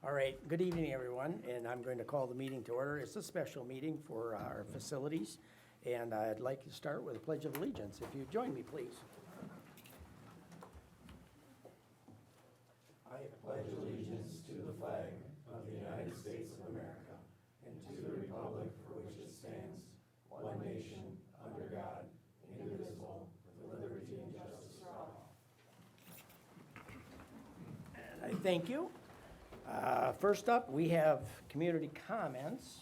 All right, good evening, everyone, and I'm going to call the meeting to order. It's a special meeting for our facilities, and I'd like to start with a Pledge of Allegiance. If you join me, please. I pledge allegiance to the flag of the United States of America and to the republic for which it stands, one nation, under God, indivisible, with liberty and justice for all. And I thank you. First up, we have community comments.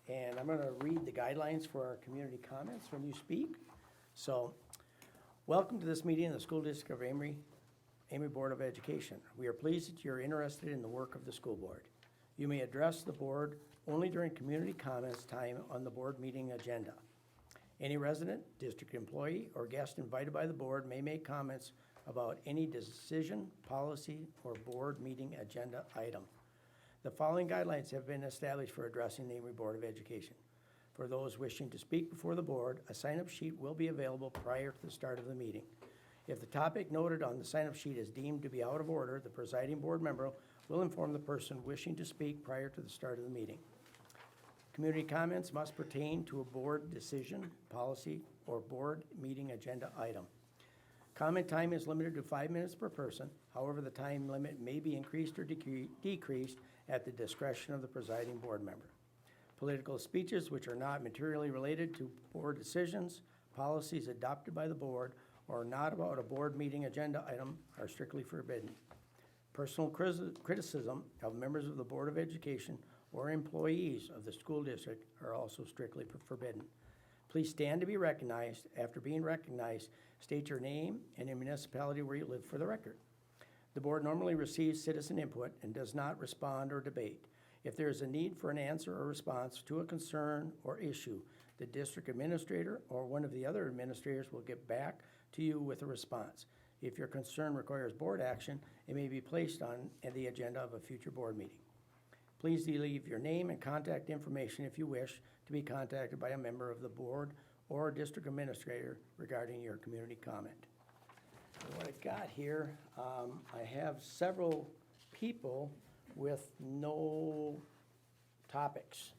And I'm going to read the guidelines for our community comments when you speak. So, welcome to this meeting of the School District of Amery Board of Education. We are pleased that you're interested in the work of the school board. You may address the board only during community comments time on the board meeting agenda. Any resident, district employee, or guest invited by the board may make comments about any decision, policy, or board meeting agenda item. The following guidelines have been established for addressing the Amery Board of Education. For those wishing to speak before the board, a sign-up sheet will be available prior to the start of the meeting. If the topic noted on the sign-up sheet is deemed to be out of order, the presiding board member will inform the person wishing to speak prior to the start of the meeting. Community comments must pertain to a board decision, policy, or board meeting agenda item. Comment time is limited to 5 minutes per person. However, the time limit may be increased or decreased at the discretion of the presiding board member. Political speeches which are not materially related to board decisions, policies adopted by the board, or not about a board meeting agenda item are strictly forbidden. Personal criticism of members of the Board of Education or employees of the school district are also strictly forbidden. Please stand to be recognized. After being recognized, state your name and your municipality where you live for the record. The board normally receives citizen input and does not respond or debate. If there is a need for an answer or response to a concern or issue, the district administrator or one of the other administrators will get back to you with a response. If your concern requires board action, it may be placed on the agenda of a future board meeting. Please leave your name and contact information if you wish to be contacted by a member of the board or district administrator regarding your community comment. What I've got here, I have several people with no topics.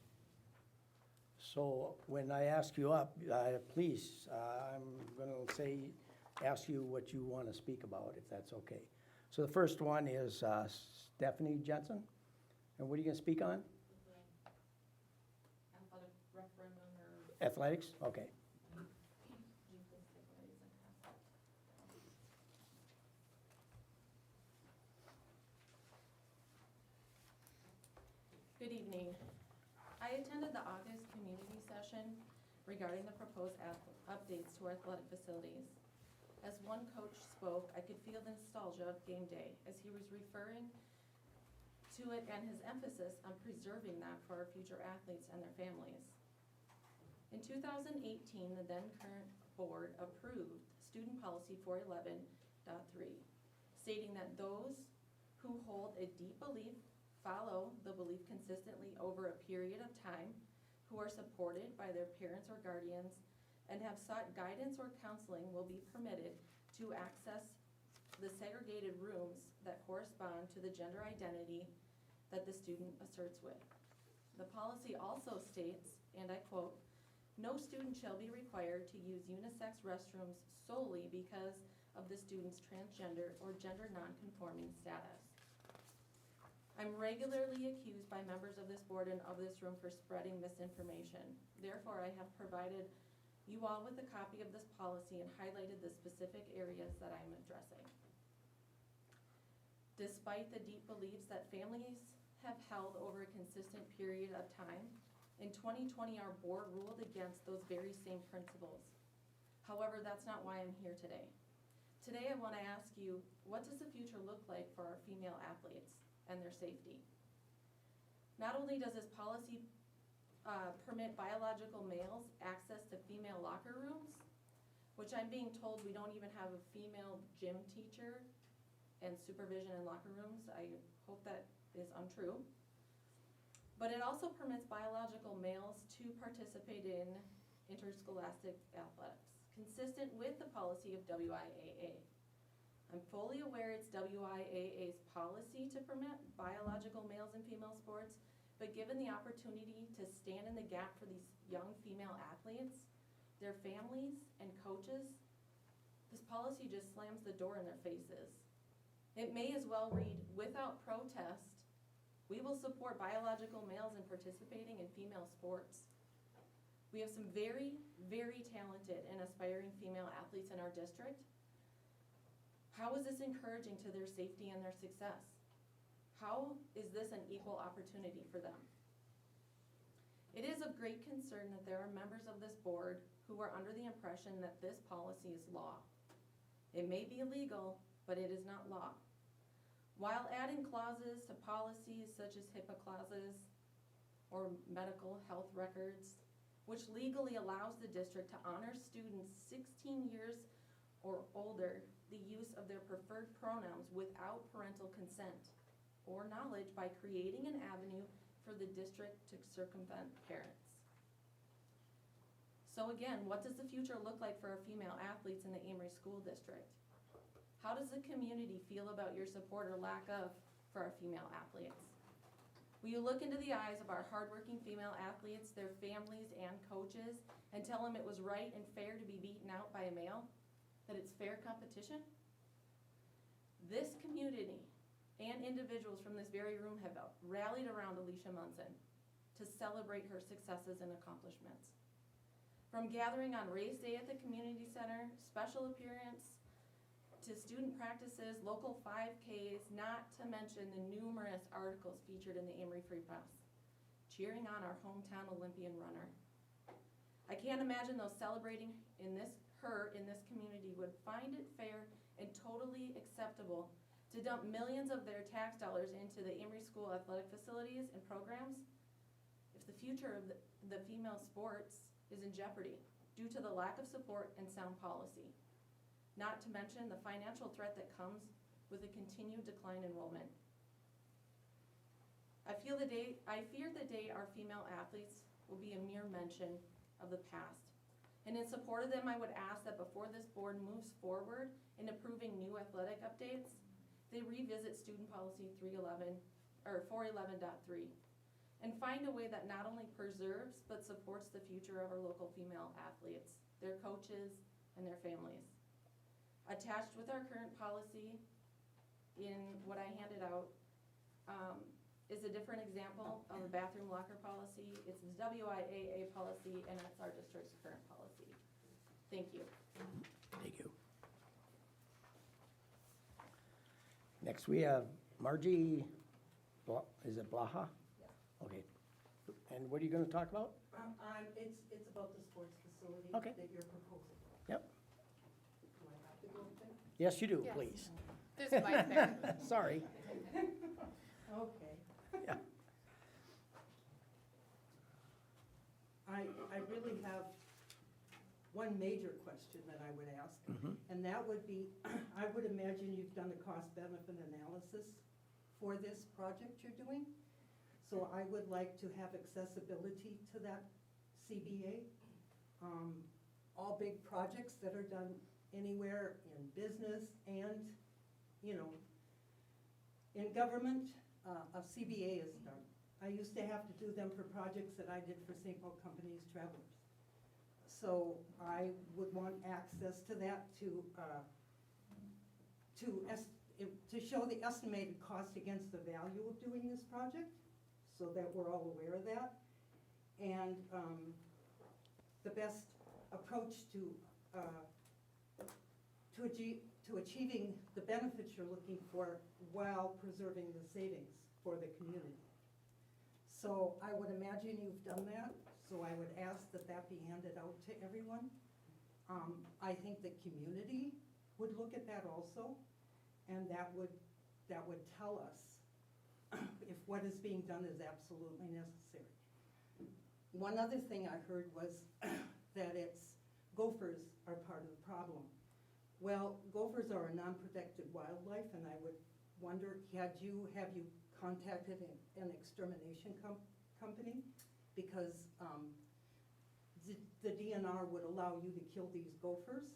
So when I ask you up, please, I'm going to ask you what you want to speak about, if that's okay. So the first one is Stephanie Jensen. And what are you going to speak on? Athletic referendum or... Athletics? Okay. Good evening. I attended the August community session regarding the proposed updates to our athletic facilities. As one coach spoke, I could feel the nostalgia of game day as he was referring to it and his emphasis on preserving that for our future athletes and their families. In 2018, the then current board approved Student Policy 411.3, stating that those who hold a deep belief follow the belief consistently over a period of time, who are supported by their parents or guardians, and have sought guidance or counseling will be permitted to access the segregated rooms that correspond to the gender identity that the student asserts with. The policy also states, and I quote, "No student shall be required to use unisex restrooms solely because of the student's transgender or gender nonconforming status." I'm regularly accused by members of this board and of this room for spreading misinformation. Therefore, I have provided you all with a copy of this policy and highlighted the specific areas that I'm addressing. Despite the deep beliefs that families have held over a consistent period of time, in 2020 our board ruled against those very same principles. However, that's not why I'm here today. Today I want to ask you, what does the future look like for our female athletes and their safety? Not only does this policy permit biological males access to female locker rooms, which I'm being told we don't even have a female gym teacher and supervision in locker rooms. I hope that is untrue. But it also permits biological males to participate in interscholastic athletics, consistent with the policy of WIAA. I'm fully aware it's WIAA's policy to permit biological males in female sports, but given the opportunity to stand in the gap for these young female athletes, their families and coaches, this policy just slams the door in their faces. It may as well read, without protest, we will support biological males in participating in female sports. We have some very, very talented and aspiring female athletes in our district. How is this encouraging to their safety and their success? How is this an equal opportunity for them? It is of great concern that there are members of this board who are under the impression that this policy is law. It may be illegal, but it is not law. While adding clauses to policies such as HIPAA clauses or medical health records, which legally allows the district to honor students 16 years or older the use of their preferred pronouns without parental consent or knowledge by creating an avenue for the district to circumvent parents. So again, what does the future look like for our female athletes in the Amory School District? How does the community feel about your support or lack of for our female athletes? Will you look into the eyes of our hardworking female athletes, their families, and coaches, and tell them it was right and fair to be beaten out by a male? That it's fair competition? This community and individuals from this very room have rallied around Alicia Munson to celebrate her successes and accomplishments. From gathering on Race Day at the community center, special appearance, to student practices, local 5Ks, not to mention the numerous articles featured in the Amory Free Press, cheering on our hometown Olympian runner. I can't imagine those celebrating her in this community would find it fair and totally acceptable to dump millions of their tax dollars into the Amory School athletic facilities and programs if the future of the female sports is in jeopardy due to the lack of support and sound policy. Not to mention the financial threat that comes with a continued decline in enrollment. I fear the day our female athletes will be a mere mention of the past. And in support of them, I would ask that before this board moves forward in approving new athletic updates, they revisit student policy 411.3 and find a way that not only preserves but supports the future of our local female athletes, their coaches, and their families. Attached with our current policy in what I handed out is a different example of a bathroom locker policy. It's the WIAA policy, and it's our district's current policy. Thank you. Thank you. Next, we have Margie, is it Blaha? Yeah. Okay. And what are you gonna talk about? It's about the sports facility Okay. that you're proposing. Yep. Do I have to go up there? Yes, you do, Yes. please. There's a mic there. Sorry. Okay. Yeah. I really have one major question that I would ask, Mhm. and that would be, I would imagine you've done a cost-benefit analysis for this project you're doing. So I would like to have accessibility to that CBA. All big projects that are done anywhere in business and, in government, a CBA is done. I used to have to do them for projects that I did for St. Paul Companies Travelers. So I would want access to that to show the estimated cost against the value of doing this project, so that we're all aware of that. And the best approach to achieving the benefits you're looking for while preserving the savings for the community. So I would imagine you've done that, so I would ask that that be handed out to everyone. I think the community would look at that also, and that would tell us if what is being done is absolutely necessary. One other thing I heard was that gophers are part of the problem. Well, gophers are a non-protected wildlife, and I would wonder, have you contacted an extermination company? Because the DNR would allow you to kill these gophers,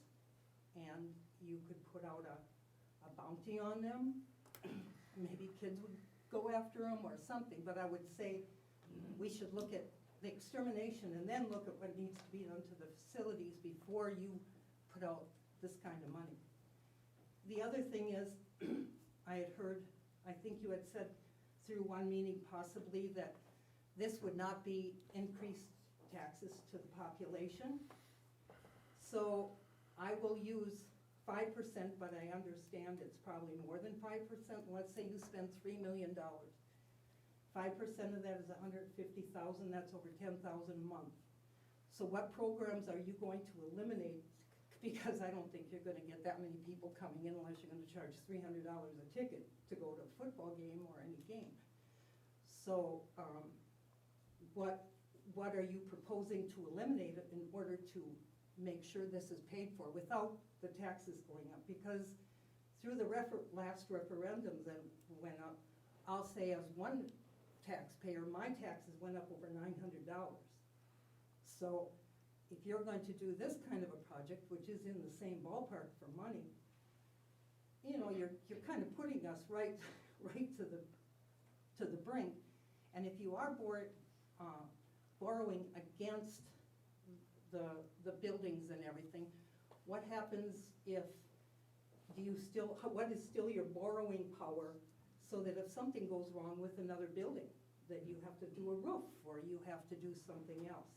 and you could put out a bounty on them. Maybe kids would go after them or something, but I would say we should look at the extermination and then look at what needs to be done to the facilities before you put out this kind of money. The other thing is, I had heard, I think you had said through one meeting possibly that this would not be increased taxes to the population. So I will use 5%, but I understand it's probably more than 5%. Let's say you spend $3 million. 5% of that is $150,000, that's over $10,000 a month. So what programs are you going to eliminate? Because I don't think you're gonna get that many people coming in unless you're gonna charge $300 a ticket to go to a football game or any game. So, what are you proposing to eliminate it in order to make sure this is paid for without the taxes going up? Because through the last referendum that went up, I'll say as one taxpayer, my taxes went up over $900. So if you're going to do this kind of a project, which is in the same ballpark for money, you know, you're kind of putting us right to the brink. And if you are borrowing against the buildings and everything, what happens if, what is still your borrowing power, so that if something goes wrong with another building, that you have to do a roof, or you have to do something else?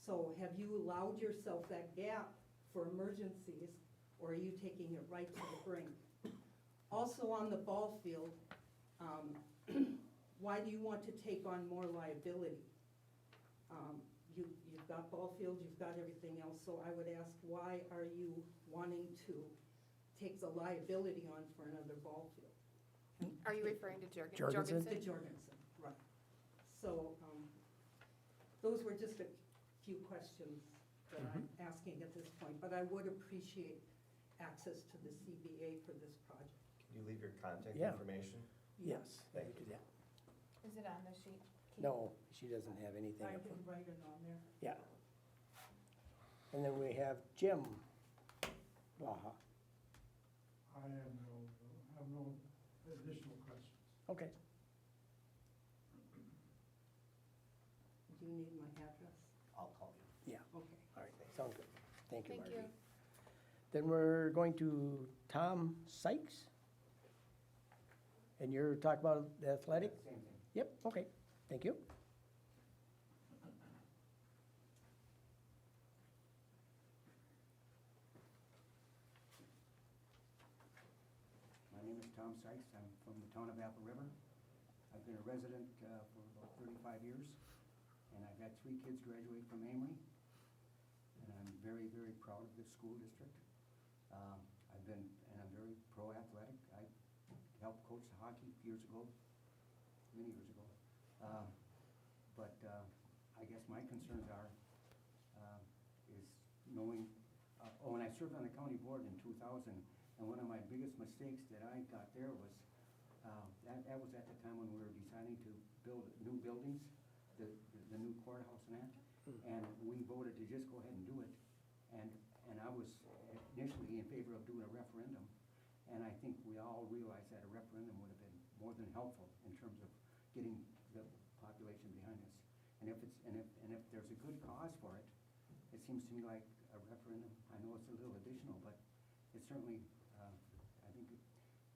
So have you allowed yourself that gap for emergencies, or are you taking it right to the brink? Also on the ball field, why do you want to take on more liability? You've got ball fields, you've got everything else, so I would ask, why are you wanting to take the liability on for another ball field? Are you referring to Jorgensen? To Jorgensen, right. So, those were just a few questions that I'm asking at this point, but I would appreciate access to the CBA for this project. Can you leave your contact Yeah. information? Yes. Thank you. you. Is it on the sheet? No, she doesn't have anything. I up can front. write it on there. Yeah. And then we have Jim Blaha. I have no additional questions. Okay. Do you need my address? I'll call you. Yeah, Okay. all right, sounds good. Thank you, Thank Margie. you. Then we're going to Tom Sykes. And you're talking about the athletic? Same thing. Yep, okay, thank you. My name is Tom Sykes. I'm from the town of Apple River. I've been a resident for about 35 years, and I've had 3 kids graduate from Amory, and I'm very, very proud of this school district. I'm very pro-athletic. I helped coach the hockey years ago, many years ago. But I guess my concerns are, is knowing, when I served on the county board in 2000, and one of my biggest mistakes that I got there was, that was at the time when we were deciding to build new buildings, the new courthouse and that. And we voted to just go ahead and do it. And I was initially in favor of doing a referendum. And I think we all realized that a referendum would have been more than helpful in terms of getting the population behind us. And if there's a good cause for it, it seems to me like a referendum, I know it's a little additional, but it certainly, I think it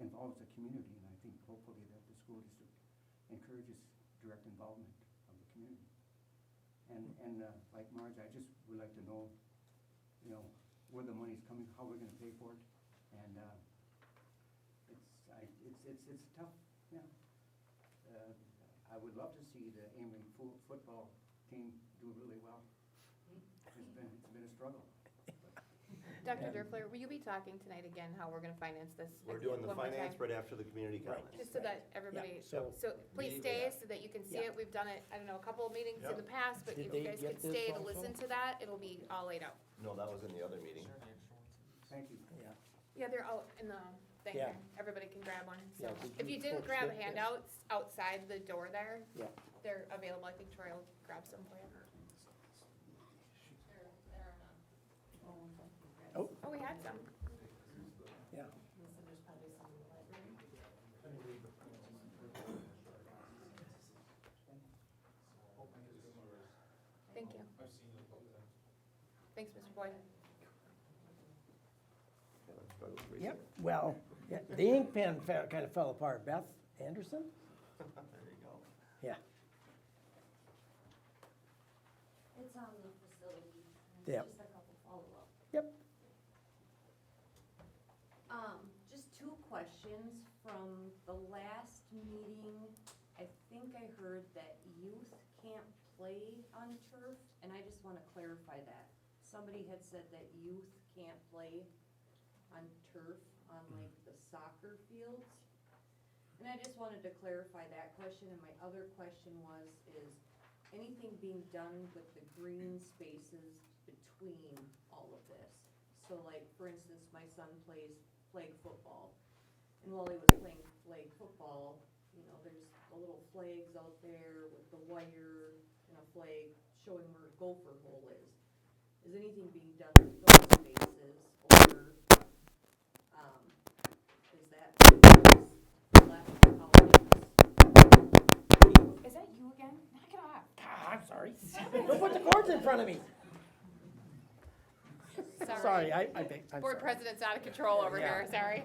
involves the community, and I think hopefully that the school district encourages direct involvement of the community. And like Marge, I just would like to know, where the money's coming, how we're gonna pay for it, and it's tough, yeah. I would love to see the Amory football team do really well. It's been a struggle. Dr. Durfler, will you be talking tonight again, how we're gonna finance this? We're doing the one more finance time? right after the community Right. comments. Just so that everybody, so- so please Meeting, stay so that you can see Yeah. it. We've done it, I don't know, a couple of meetings in Yep. the past, but Did if they you guys get could this stay to also? listen to that, it'll be all laid out. No, that was in the other meeting. Thank you. Yeah, Yeah, they're out in the thing Yeah. there. Everybody can grab one. So Yeah, did if you you didn't folks grab get this? handouts outside the door there, yeah. they're available. I think Troy will grab some for you. Oh, Oh, we had some. yeah. Thanks, Mr. Boyd. Yep, well, yeah, the ink pen kind of fell apart. Beth Anderson? There you go. Yeah, It's on the facility, Yep. just a couple follow-up. yep. Just two questions from the last meeting. I think I heard that youth can't play on turf, and I just wanna clarify that. Somebody had said that youth can't play on turf on like the soccer fields. And I just wanted to clarify that question, and my other question is anything being done with the green spaces between all of this? So like, for instance, my son plays flag football, and while he was playing flag football, you know, there's the little flags out there with the wire and a flag showing where a gopher hole is. Is anything being done with those spaces, or, is that left how it is? Is that you again? Knock it off. Ah, I'm sorry. Don't put the cords in front of me. Sorry, I'm Board sorry. president's out of control over Yeah. here, sorry.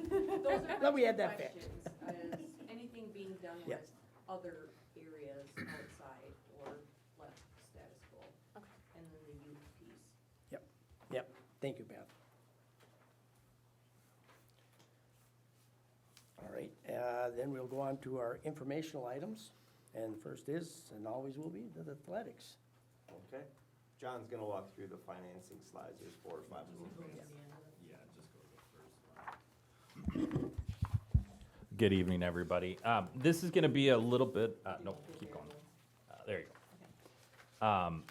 Those are No, my we two had that fixed. questions, is anything being done Yes. with other areas outside or left status quo? Okay. And then the youth piece. Yep, thank you, Beth. All right, then we'll go on to our informational items. And first is, and always will be, the athletics. Okay. John's gonna walk through the financing slides. There's 4 or 5 of them. Good evening, everybody. This is going to be a little bit, nope, keep going. There you go.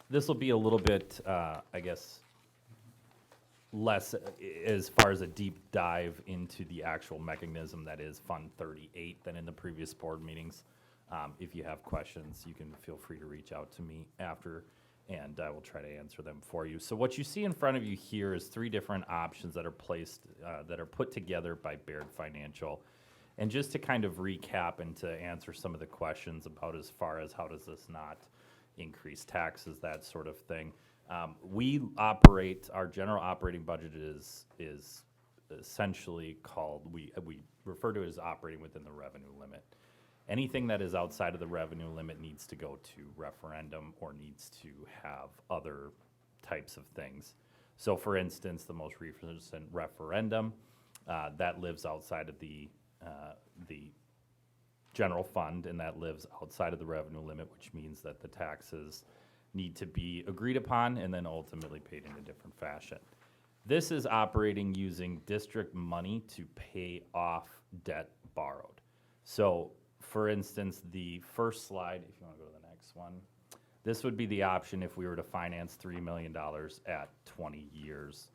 This will be a little bit, I guess, less as far as a deep dive into the actual mechanism that is Fund 38 than in the previous board meetings. If you have questions, you can feel free to reach out to me after, and I will try to answer them for you. So what you see in front of you here is 3 different options that are placed, that are put together by Baird Financial. And just to kind of recap and to answer some of the questions about as far as how does this not increase taxes, that sort of thing. We operate, our general operating budget is essentially called, we refer to it as operating within the revenue limit. Anything that is outside of the revenue limit needs to go to referendum or needs to have other types of things. So for instance, the most recent referendum, that lives outside of the general fund, and that lives outside of the revenue limit, which means that the taxes need to be agreed upon and then ultimately paid in a different fashion. This is operating using district money to pay off debt borrowed. So for instance, the first slide, if you want to go to the next one, this would be the option if we were to finance $3 million at 20 years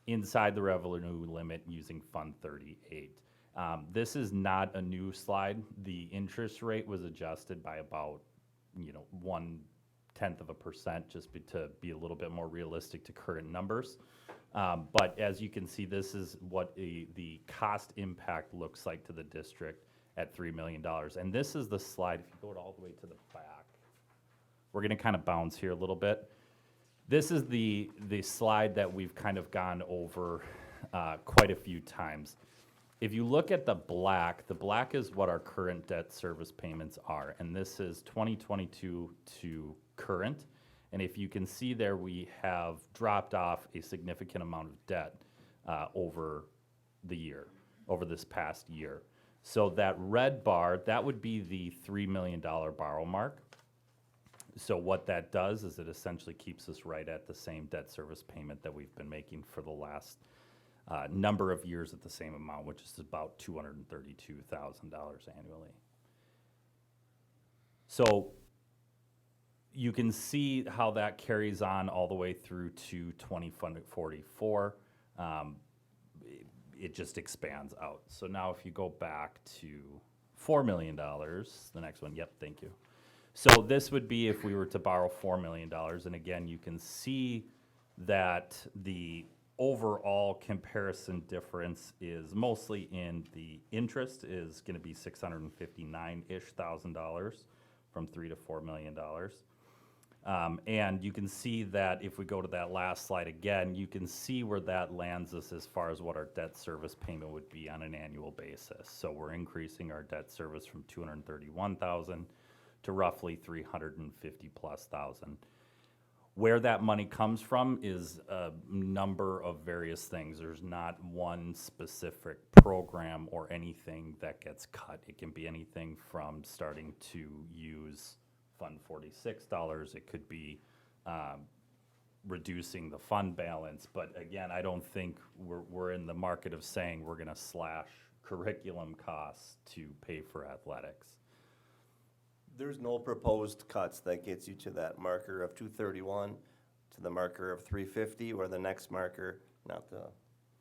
inside the revenue limit using Fund 38. This is not a new slide. The interest rate was adjusted by about, 0.1%, just to be a little bit more realistic to current numbers. But as you can see, this is what the cost impact looks like to the district at $3 million. And this is the slide, if you go all the way to the back, we're gonna kind of bounce here a little bit. This is the slide that we've kind of gone over quite a few times. If you look at the black is what our current debt service payments are, and this is 2022 to current. And if you can see there, we have dropped off a significant amount of debt over this past year. So that red bar, that would be the $3 million borrow mark. So what that does is it essentially keeps us right at the same debt service payment that we've been making for the last number of years at the same amount, which is about $232,000 annually. So you can see how that carries on all the way through to 2044. It just expands out. So now if you go back to $4 million, the next one, yep, thank you. So this would be if we were to borrow $4 million. And again, you can see that the overall comparison difference is mostly in the interest is going to be $659,000-ish from $3 to $4 million. And you can see that if we go to that last slide again, you can see where that lands us as far as what our debt service payment would be on an annual basis. So we're increasing our debt service from 231,000 to roughly 350 plus thousand. Where that money comes from is a number of various things. There's not one specific program or anything that gets cut. It can be anything from starting to use Fund 46 dollars. It could be reducing the fund balance. But again, I don't think we're in the market of saying we're gonna slash curriculum costs to pay for athletics. There's no proposed cuts that gets you to that marker of 231, to the marker of 350, or the next marker, not to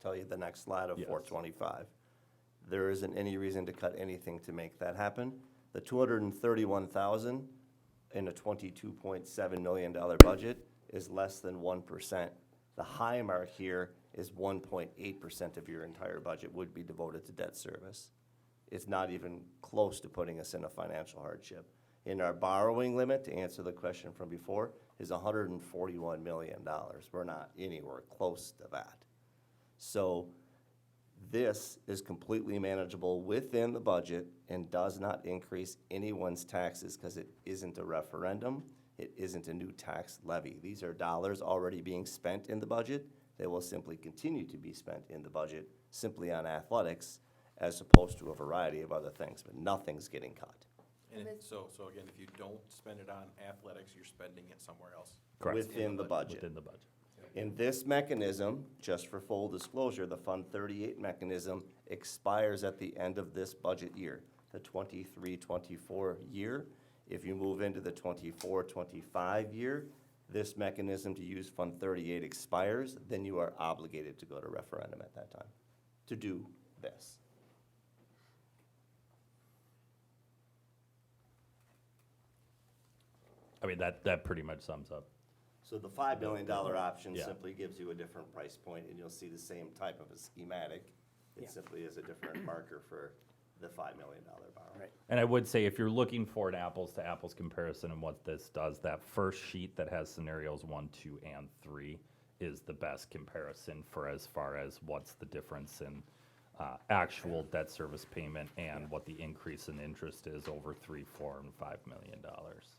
tell you the next slide, of Yes. 425. There isn't any reason to cut anything to make that happen. The 231,000 in a $22.7 million budget is less than 1%. The high mark here is 1.8% of your entire budget would be devoted to debt service. It's not even close to putting us in a financial hardship. In our borrowing limit, to answer the question from before, is $141 million. We're not anywhere close to that. So this is completely manageable within the budget and does not increase anyone's taxes because it isn't a referendum. It isn't a new tax levy. These are dollars already being spent in the budget. They will simply continue to be spent in the budget simply on athletics as opposed to a variety of other things, but nothing's getting cut. And so again, if you don't spend it on athletics, you're spending it somewhere else. Correct. Within the budget. Within the budget. In this mechanism, just for full disclosure, the Fund 38 mechanism expires at the end of this budget year, the 23-24 year. If you move into the 24-25 year, this mechanism to use Fund 38 expires, then you are obligated to go to referendum at that time to do this. I mean, that pretty much sums up. So the $5 million option Yeah. simply gives you a different price point, and you'll see the same type of a schematic. Yeah. It simply is a different marker for the $5 million borrow. Right. And I would say if you're looking for an apples to apples comparison and what this does, that first sheet that has scenarios 1, 2, and 3 is the best comparison for as far as what's the difference in actual debt service payment and what the increase in interest is over $3, $4, and $5 million.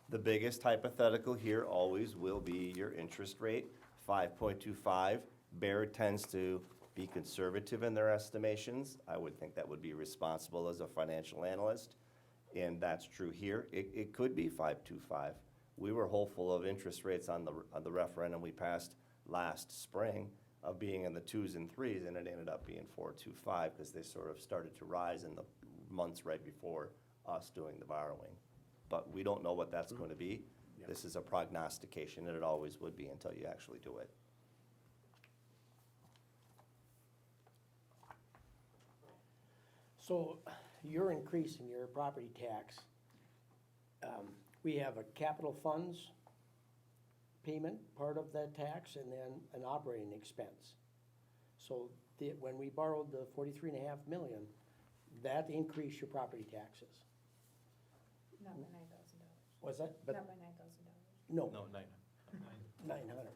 The biggest hypothetical here always will be your interest rate, 5.25. Baird tends to be conservative in their estimations. I would think that would be responsible as a financial analyst, and that's true here. It could be 5.25. We were hopeful of interest rates on the referendum we passed last spring of being in the 2s and 3s, and it ended up being 4.25 because they sort of started to rise in the months right before us doing the borrowing. But we don't know what that's going to be. Yep. This is a prognostication, and it always would be until you actually do it. So you're increasing your property tax. We have a capital funds payment, part of that tax, and then an operating expense. So when we borrowed the 43.5 million, that increased your property taxes. Not by $9,000. Was that? But Not by $9,000. no, No, 900.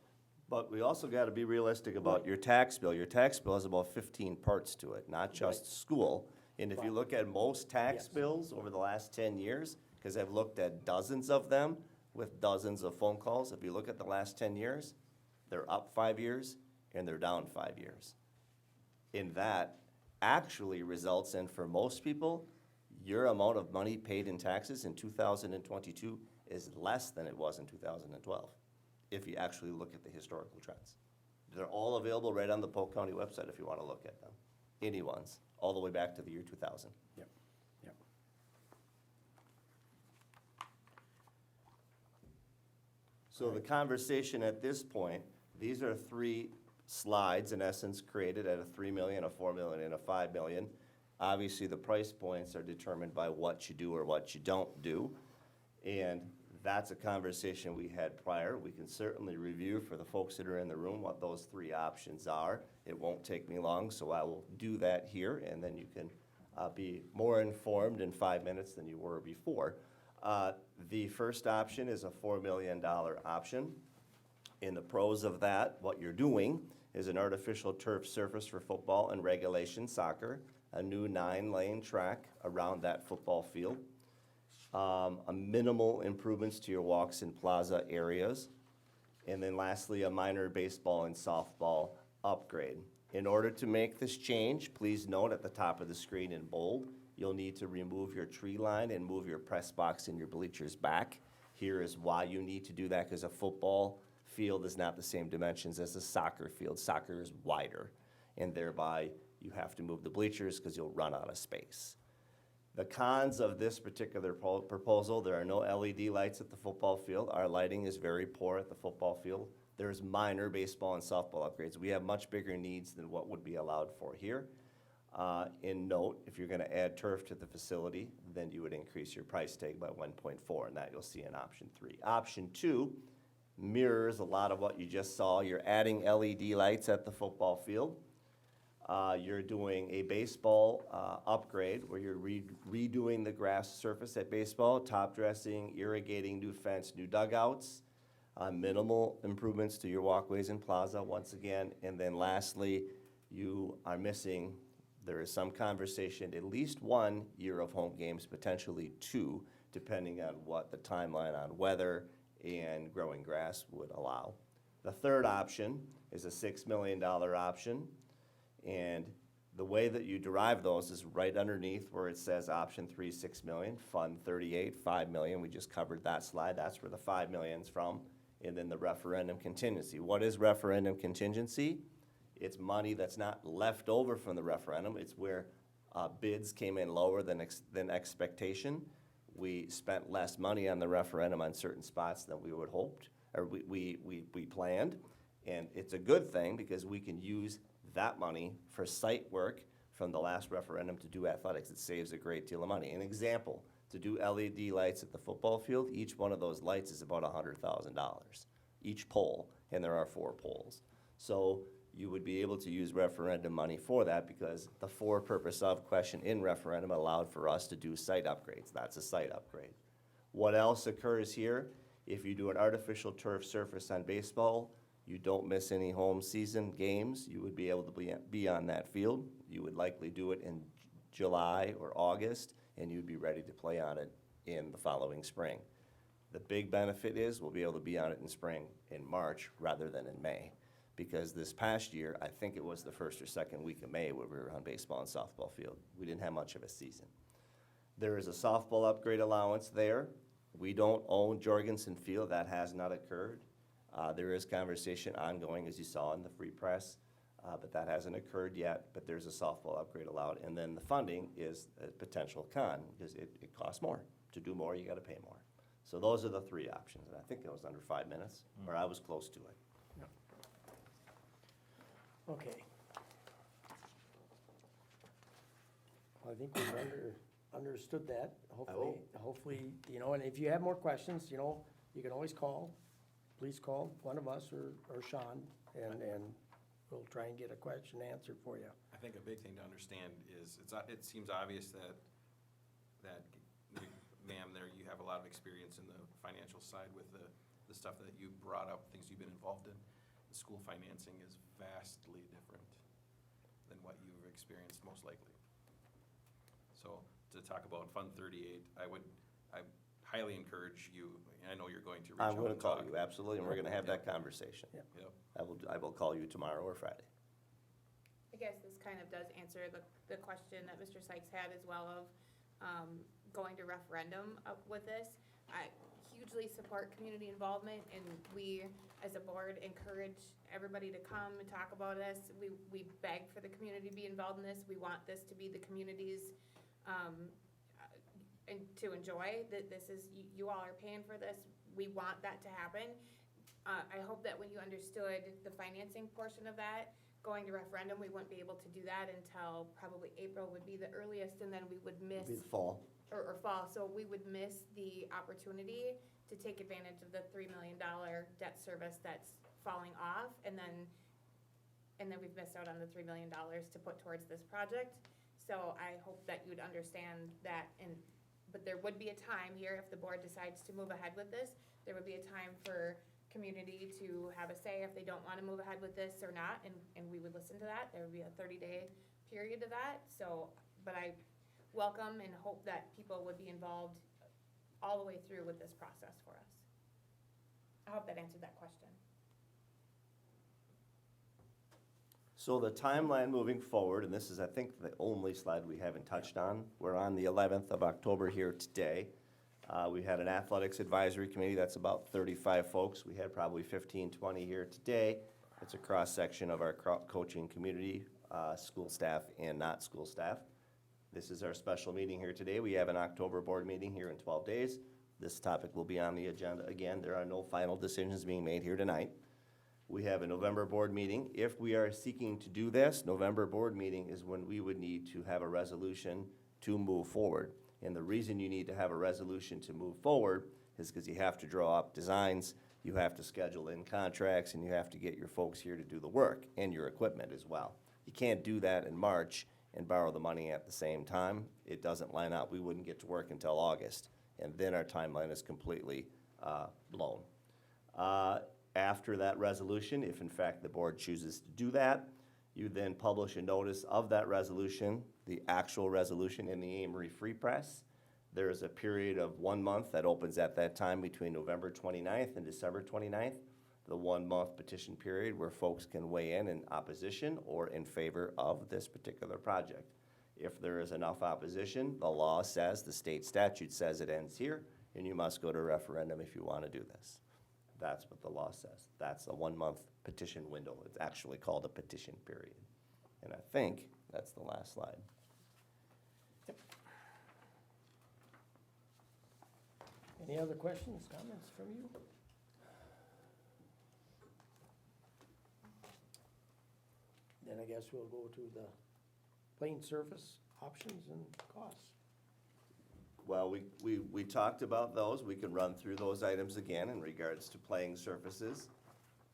But we also got to be realistic about your tax bill. Your tax bill has about 15 parts to it, not just school. And if you look at most tax Yes. bills over the last 10 years, because I've looked at dozens of them with dozens of phone calls, if you look at the last 10 years, they're up 5 years and they're down 5 years. And that actually results in, for most people, your amount of money paid in taxes in 2022 is less than it was in 2012, if you actually look at the historical trends. They're all available right on the Polk County website if you want to look at them. Anyone's, all the way back to the year 2000. Yep, yep. So the conversation at this point, these are 3 slides in essence created at a 3 million, a 4 million, and a 5 million. Obviously, the price points are determined by what you do or what you don't do. And that's a conversation we had prior. We can certainly review for the folks that are in the room what those 3 options are. It won't take me long, so I will do that here, and then you can be more informed in 5 minutes than you were before. The first option is a $4 million option. In the pros of that, what you're doing is an artificial turf surface for football and regulation soccer, a new 9-lane track around that football field, a minimal improvements to your walks and plaza areas, and then lastly, a minor baseball and softball upgrade. In order to make this change, please note at the top of the screen in bold, you'll need to remove your tree line and move your press box and your bleachers back. Here is why you need to do that, because a football field is not the same dimensions as a soccer field. Soccer is wider, and thereby you have to move the bleachers because you'll run out of space. The cons of this particular proposal, there are no LED lights at the football field. Our lighting is very poor at the football field. There's minor baseball and softball upgrades. We have much bigger needs than what would be allowed for here. In note, if you're gonna add turf to the facility, then you would increase your price tag by 1.4, and that you'll see in option 3. Option 2 mirrors a lot of what you just saw. You're adding LED lights at the football field. You're doing a baseball upgrade where you're redoing the grass surface at baseball, top dressing, irrigating, new fence, new dugouts, minimal improvements to your walkways and plaza once again. And then lastly, you are missing, there is some conversation, at least 1 year of home games, potentially 2, depending on what the timeline on weather and growing grass would allow. The third option is a $6 million option. And the way that you derive those is right underneath where it says option 3, 6 million, fund 38, 5 million. We just covered that slide. That's where the 5 million's from. And then the referendum contingency. What is referendum contingency? It's money that's not left over from the referendum. It's where bids came in lower than expectation. We spent less money on the referendum on certain spots than we would hoped, or we planned. And it's a good thing because we can use that money for site work from the last referendum to do athletics. It saves a great deal of money. An example, to do LED lights at the football field, each one of those lights is about $100,000, each pole, and there are 4 poles. So you would be able to use referendum money for that because the for purpose of question in referendum allowed for us to do site upgrades. That's a site upgrade. What else occurs here? If you do an artificial turf surface on baseball, you don't miss any home season games. You would be able to be on that field. You would likely do it in July or August, and you'd be ready to play on it in the following spring. The big benefit is we'll be able to be on it in spring in March rather than in May. Because this past year, I think it was the first or second week of May where we were on baseball and softball field. We didn't have much of a season. There is a softball upgrade allowance there. We don't own Jorgensen Field. That has not occurred. There is conversation ongoing, as you saw in the free press, but that hasn't occurred yet. But there's a softball upgrade allowed. And then the funding is a potential con because it costs more. To do more, you got to pay more. So those are the 3 options. And I think that was under 5 minutes, or I was close to it. Okay. Well, I think we've understood that, hopefully, you know, and if you have more questions, you know, you can always call. Please call one of us or Sean, and we'll try and get a question answered for you. I think a big thing to understand is, it seems obvious that ma'am, there, you have a lot of experience in the financial side with the stuff that you brought up, things you've been involved in. The school financing is vastly different than what you've experienced most likely. So to talk about Fund 38, I highly encourage you, and I know you're going to reach out I'm going to and call talk. you, absolutely, and we're going to have that conversation. Yep. Yep. I will call you tomorrow or Friday. I guess this kind of does answer the question that Mr. Sykes had as well of going to referendum with this. I hugely support community involvement, and we, as a board, encourage everybody to come and talk about this. We beg for the community to be involved in this. We want this to be the community's, and to enjoy, that this is, you all are paying for this. We want that to happen. I hope that when you understood the financing portion of that, going to referendum, we wouldn't be able to do that until probably April would be the earliest, and then we would miss. It'll be the fall. Or fall, so we would miss the opportunity to take advantage of the $3 million debt service that's falling off, and then we've missed out on the $3 million to put towards this project. So I hope that you'd understand that, but there would be a time here, if the board decides to move ahead with this, there would be a time for community to have a say if they don't wanna move ahead with this or not, and we would listen to that. There would be a 30-day period to that, so, but I welcome and hope that people would be involved all the way through with this process for us. I hope that answered that question. So the timeline moving forward, and this is, I think, the only slide we haven't touched on. We're on the 11th of October here today. We had an athletics advisory committee, that's about 35 folks. We had probably 15, 20 here today. It's a cross-section of our coaching community, school staff and not school staff. This is our special meeting here today. We have an October board meeting here in 12 days. This topic will be on the agenda again. There are no final decisions being made here tonight. We have a November board meeting. If we are seeking to do this, November board meeting is when we would need to have a resolution to move forward. And the reason you need to have a resolution to move forward is because you have to draw up designs, you have to schedule in contracts, and you have to get your folks here to do the work and your equipment as well. You can't do that in March and borrow the money at the same time. It doesn't line up. We wouldn't get to work until August, and then our timeline is completely blown. After that resolution, if in fact the board chooses to do that, you then publish a notice of that resolution, the actual resolution, in the Amory Free Press. There is a period of 1 month that opens at that time between November 29th and December 29th, the 1 month petition period where folks can weigh in opposition or in favor of this particular project. If there is enough opposition, the law says, the state statute says it ends here, and you must go to referendum if you want to do this. That's what the law says. That's a 1 month petition window. It's actually called a petition period. And I think that's the last slide. Any other questions, comments from you? Then I guess we'll go to the playing surface options and costs. Well, we talked about those. We can run through those items again in regards to playing surfaces.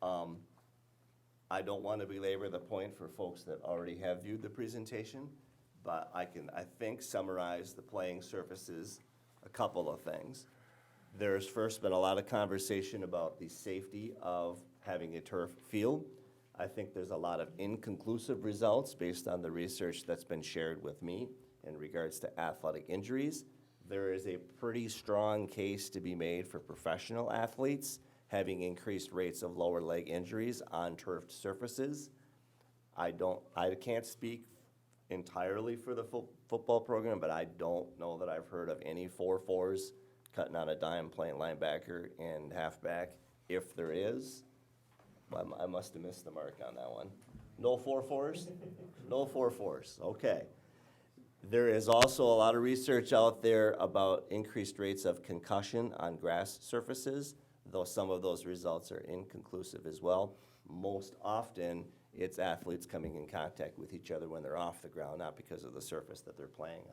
I don't want to belabor the point for folks that already have viewed the presentation, but I think, summarize the playing surfaces, a couple of things. There's first been a lot of conversation about the safety of having a turf field. I think there's a lot of inconclusive results based on the research that's been shared with me in regards to athletic injuries. There is a pretty strong case to be made for professional athletes having increased rates of lower leg injuries on turfed surfaces. I can't speak entirely for the football program, but I don't know that I've heard of any 4-4s cutting on a dime playing linebacker and halfback. If there is, I must have missed the mark on that one. No 4-4s? No 4-4s, okay. There is also a lot of research out there about increased rates of concussion on grass surfaces, though some of those results are inconclusive as well. Most often, it's athletes coming in contact with each other when they're off the ground, not because of the surface that they're playing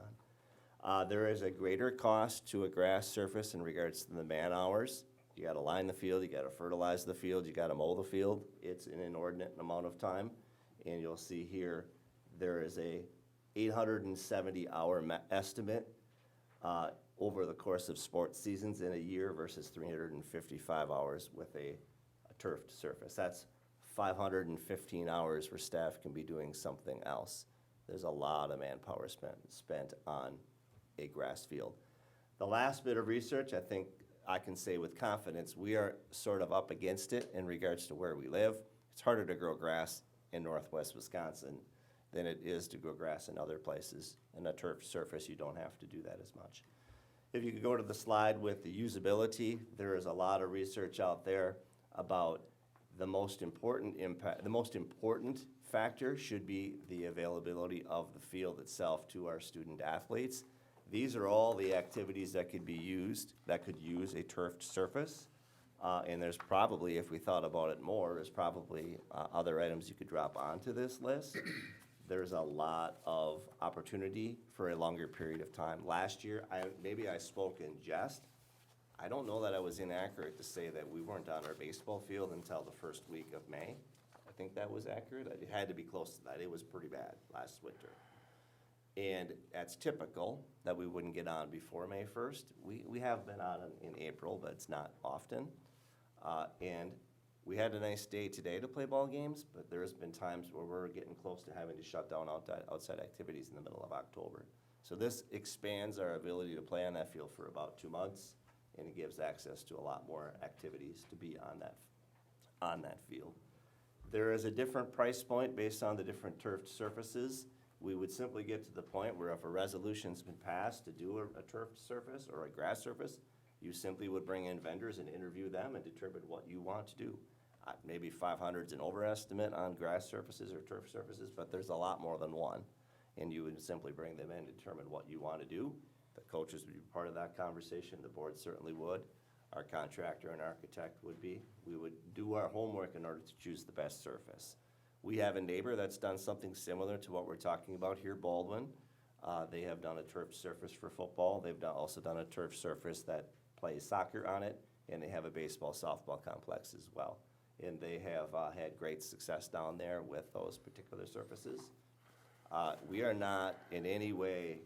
on. There is a greater cost to a grass surface in regards to the man hours. You gotta line the field, you gotta fertilize the field, you gotta mow the field. It's an inordinate amount of time. And you'll see here, there is a 870-hour estimate over the course of sports seasons in a year versus 355 hours with a turfed surface. That's 515 hours where staff can be doing something else. There's a lot of manpower spent on a grass field. The last bit of research, I think I can say with confidence, we are sort of up against it in regards to where we live. It's harder to grow grass in northwest Wisconsin than it is to grow grass in other places. In a turf surface, you don't have to do that as much. If you could go to the slide with the usability, there is a lot of research out there about the most important impact. The most important factor should be the availability of the field itself to our student athletes. These are all the activities that could be used, that could use a turfed surface. And there's probably, if we thought about it more, there's probably other items you could drop onto this list. There's a lot of opportunity for a longer period of time. Last year, maybe I spoke in jest. I don't know that I was inaccurate to say that we weren't on our baseball field until the first week of May. I think that was accurate. It had to be close to that. It was pretty bad last winter. And that's typical that we wouldn't get on before May 1st. We have been on in April, but it's not often. And we had a nice day today to play ball games, but there's been times where we're getting close to having to shut down outside activities in the middle of October. So this expands our ability to play on that field for about 2 months, and it gives access to a lot more activities to be on that field. There is a different price point based on the different turfed surfaces. We would simply get to the point where if a resolution's been passed to do a turfed surface or a grass surface, you simply would bring in vendors and interview them and determine what you want to do. Maybe 500's an overestimate on grass surfaces or turf surfaces, but there's a lot more than one. And you would simply bring them in and determine what you want to do. The coaches would be part of that conversation, the board certainly would. Our contractor and architect would be. We would do our homework in order to choose the best surface. We have a neighbor that's done something similar to what we're talking about here, Baldwin. They have done a turf surface for football. They've also done a turf surface that plays soccer on it, and they have a baseball, softball complex as well. And they have had great success down there with those particular surfaces. We are not in any way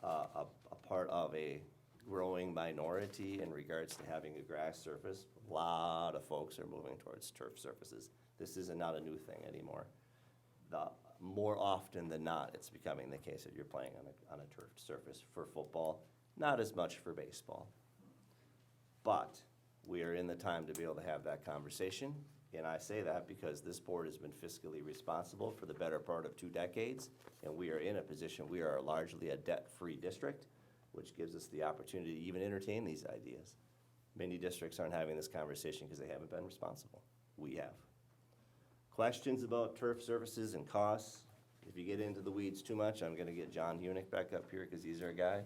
a part of a growing minority in regards to having a grass surface. A lot of folks are moving towards turf surfaces. This is not a new thing anymore. More often than not, it's becoming the case that you're playing on a turfed surface for football, not as much for baseball. But we are in the time to be able to have that conversation, and I say that because this board has been fiscally responsible for the better part of 2 decades, and we are in a position, we are largely a debt-free district, which gives us the opportunity to even entertain these ideas. Many districts aren't having this conversation because they haven't been responsible. We have. Questions about turf services and costs? If you get into the weeds too much, I'm gonna get John Hunick back up here because he's our guy.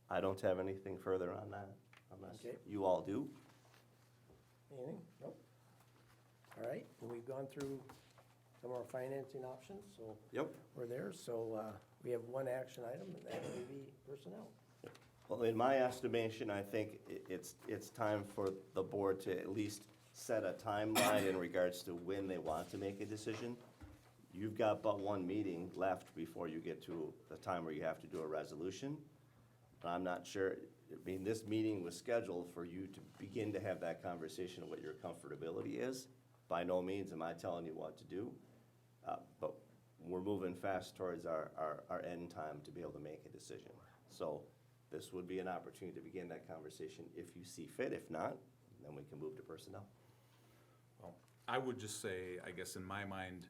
I don't have anything further on that, unless Okay. you all do. Anything? Nope. All right, and we've gone through some of our financing options, so Yep. we're there. So we have one action item, and that would be personnel. Well, in my estimation, I think it's time for the board to at least set a timeline in regards to when they want to make a decision. You've got but one meeting left before you get to the time where you have to do a resolution. And I'm not sure, I mean, this meeting was scheduled for you to begin to have that conversation of what your comfortability is. By no means am I telling you what to do, but we're moving fast towards our end time to be able to make a decision. So this would be an opportunity to begin that conversation if you see fit. If not, then we can move to personnel. Well, I would just say, I guess in my mind,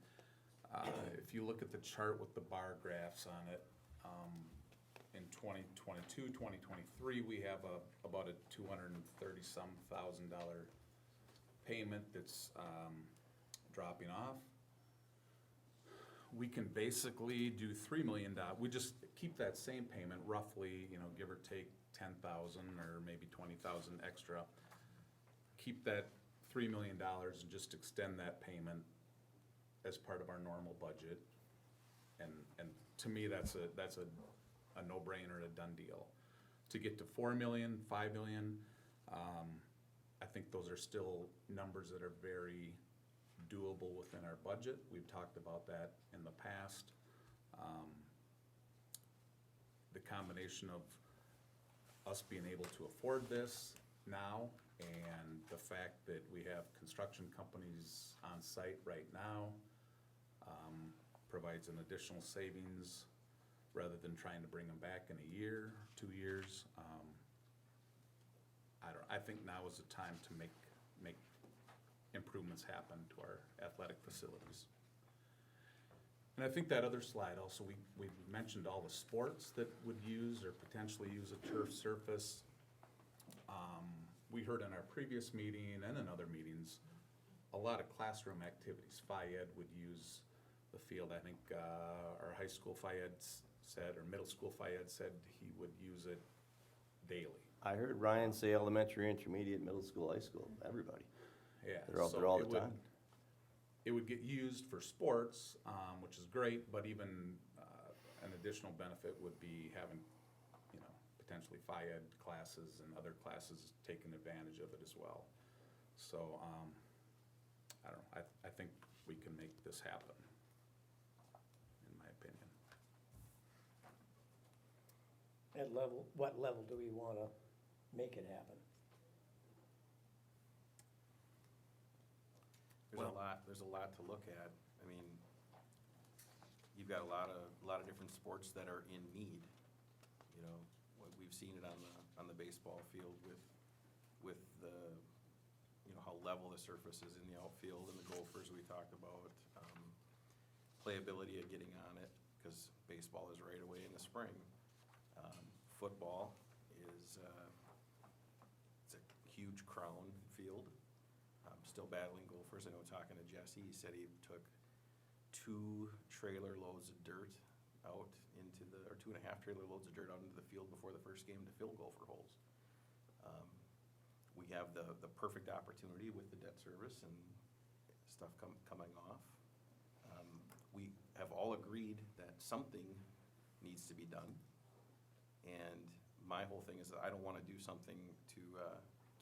if you look at the chart with the bar graphs on it, in 2022, 2023, we have about a $230-some thousand payment that's dropping off. We can basically do $3 million. We just keep that same payment roughly, give or take 10,000 or maybe 20,000 extra. Keep that $3 million and just extend that payment as part of our normal budget. And to me, that's a no-brainer, a done deal. To get to 4 million, 5 million, I think those are still numbers that are very doable within our budget. We've talked about that in the past. The combination of us being able to afford this now and the fact that we have construction companies on site right now provides an additional savings rather than trying to bring them back in a year, 2 years. I think now is the time to make improvements happen to our athletic facilities. And I think that other slide also, we mentioned all the sports that would use or potentially use a turf surface. We heard in our previous meeting and in other meetings, a lot of classroom activities. Phi-Ed would use the field. I think our high school Phi-Ed said, or middle school Phi-Ed said he would use it daily. I heard Ryan say elementary, intermediate, middle school, high school, everybody. Yeah. They're out so there all it the time. It would get used for sports, which is great, but even an additional benefit would be having potentially Phi Ed classes and other classes taking advantage of it as well. So, I don't know, I think we can make this happen, in my opinion. At what level do we want to make it happen? There's a lot to look at. I mean, you've got a lot of different sports that are in need. You know, we've seen it on the baseball field with the, you know, how level the surface is in the outfield, and the Gophers we talked about. Playability of getting on it, because baseball is right away in the spring. Football is, it's a huge crown field. Still battling Gophers. I know talking to Jesse, he said he took 2 trailer loads of dirt out into or 2.5 trailer loads of dirt out into the field before the first game to fill Gopher holes. We have the perfect opportunity with the debt service and stuff coming off. We have all agreed that something needs to be done. And my whole thing is that I don't want to do something to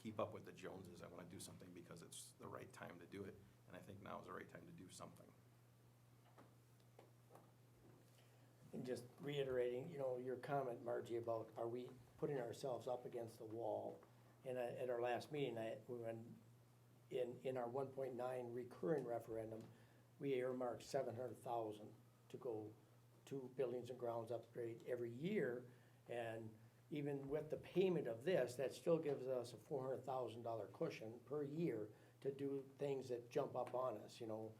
keep up with the Joneses. I want to do something because it's the right time to do it. And I think now is the right time to do something. And just reiterating, you know, your comment, Margie, about are we putting ourselves up against the wall? And at our last meeting, in our 1.9 recurring referendum, we earmarked 700,000 to go to buildings and grounds upgrade every year. And even with the payment of this, that still gives us a $400,000 cushion per year to do things that jump up on us, you know,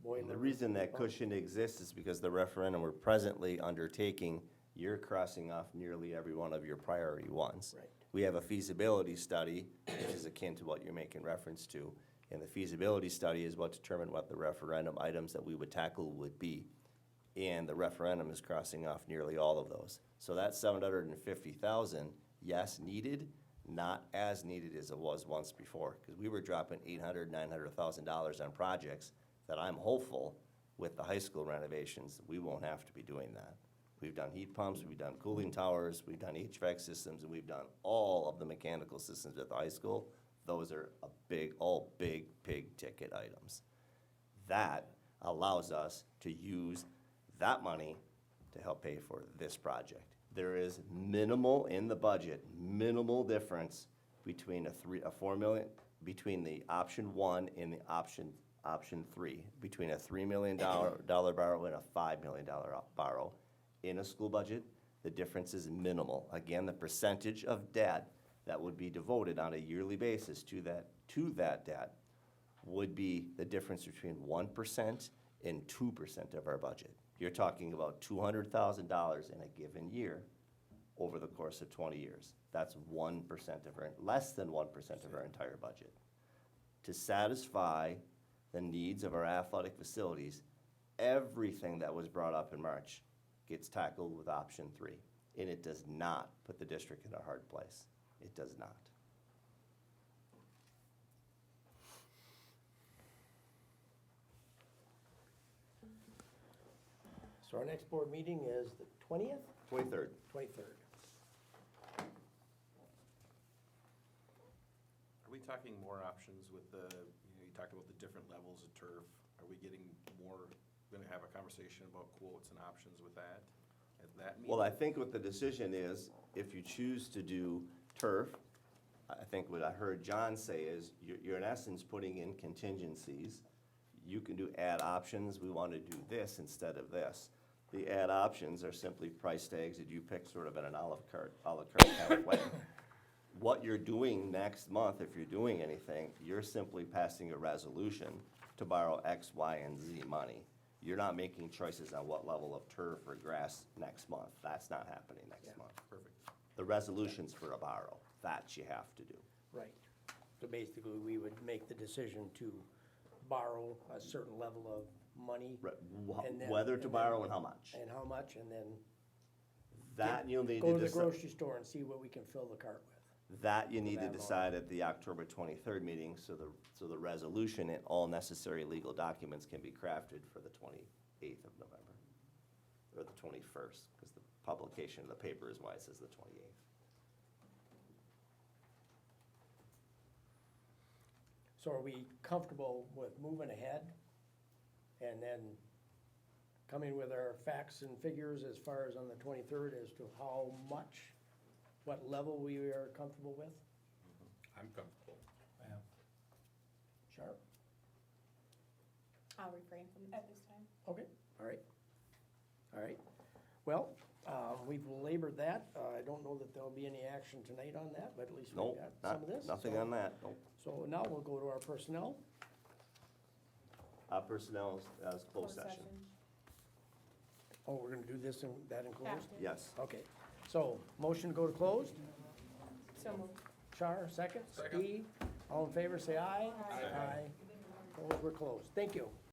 boilers. And the reason that cushion exists is because the referendum we're presently undertaking, you're crossing off nearly every one of your priority ones. Right. We have a feasibility study, which is akin to what you're making reference to. And the feasibility study is what determined what the referendum items that we would tackle would be. And the referendum is crossing off nearly all of those. So that 750,000, yes, needed, not as needed as it was once before. Because we were dropping $800,000, $900,000 on projects that I'm hopeful with the high school renovations, we won't have to be doing that. We've done heat pumps, we've done cooling towers, we've done HVAC systems, and we've done all of the mechanical systems at the high school. Those are all big ticket items. That allows us to use that money to help pay for this project. There is minimal in the budget, minimal difference between between the option 1 and the option 3, between a $3 million borrow and a $5 million borrow. In a school budget, the difference is minimal. Again, the percentage of debt that would be devoted on a yearly basis to that debt would be the difference between 1% and 2% of our budget. You're talking about $200,000 in a given year over the course of 20 years. That's 1% less than 1% of our entire budget. To satisfy the needs of our athletic facilities, everything that was brought up in March gets tackled with option 3. And it does not put the district in a hard place. It does not. So our next board meeting is the 20th? 23rd. 23rd. Are we talking more options with the, you know, you talked about the different levels of turf. Are we getting more, going to have a conversation about quotes and options with that at that meeting? Well, I think what the decision is, if you choose to do turf, I think what I heard John say is, you're in essence putting in contingencies. You can do add options, we want to do this instead of this. The add options are simply price tags that you pick sort of in an a la carte kind of way. What you're doing next month, if you're doing anything, you're simply passing a resolution to borrow X, Y, and Z money. You're not making choices on what level of turf or grass next month. That's not happening next month. Perfect. The resolution's for a borrow. That you have to do. Right. So basically, we would make the decision to borrow a certain level of money. And then- Whether to and borrow then- and how much. And how much, and then That you'll need go to to the decide. grocery store and see what we can fill the cart with. That you need to that long. decide at the October 23rd meeting, so the resolution and all necessary legal documents can be crafted for the 28th of November. or the 21st, because the publication of the paper is why it says the 28th. So are we comfortable with moving ahead and then coming with our facts and figures as far as on the 23rd as to how much, what level we are comfortable with? I'm comfortable. Sharp? I'll refrain from at this time. Okay, all right. All right. Well, we've labored that. I don't know that there'll be any action tonight on that, but at least we Nope, got some of this. nothing so- on that, nope. So now we'll go to our personnel. Personnel as closed session. Oh, we're gonna do this and that in closed? After. Yes. Okay, so motion to go to closed. So moved. Char, second. Second. Steve, all in favor, say aye. Aye. Opposed, we're closed. Thank you.